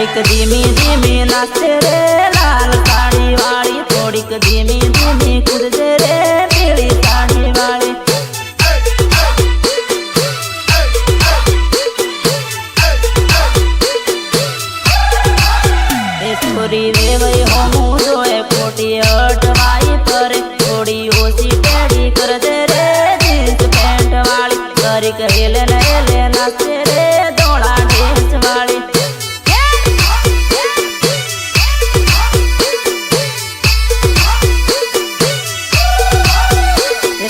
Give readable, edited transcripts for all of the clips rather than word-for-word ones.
થોડીક ધીમી ધીમી નાચે રે લાલ સાડી વાળી, થોડીક ધીમી ધીમી કૂદજે રે પીળી સાડી વાળી. એ છોરી વેવાઈ હોમું જોએ ખોટી અટવાઈ ફરે, થોડી ઓછી પેડી કરજે રે જીન્સ પેન્ટ વાળી, કરીક હેલે ને હેલે નાચે રે ધોળા ડ્રેસ વાળી.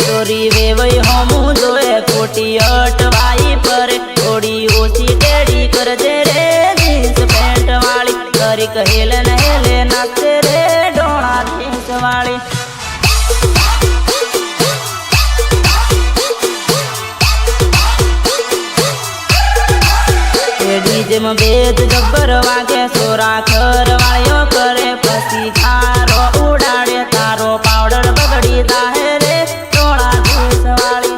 છોરી વેવાઈ હોમું જોએ ખોટી અટવાઈ ફરે, થોડી ઓછી ટેડી કરજે રે જીન્સ પેન્ટ વાળી, કરીક હેલે ને હેલે નાચે રે ધોળા ડ્રેસ વાળી. ડીજેમ બેદ ગબ્બર વાગે સોરા ખર વાળ્યો કરે, પછી ખારો ઉડાડે તારો પાવડર બગડી જાહે રે ધોળા ડ્રેસ વાળી.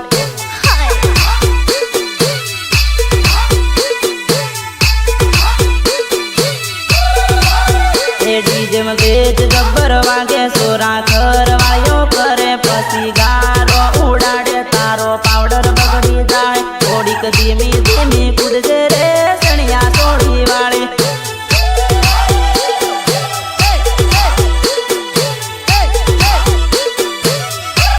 ડીજેમ બેદ ગબ્બર વાગે સોરા ખર વાળ્યો કરે, પછી ગારો ઉડાડે તારો પાવડર બગડી જાય, થોડીક ધીમી ધીમી કૂદજે રે સણિયા થોડી વાળી.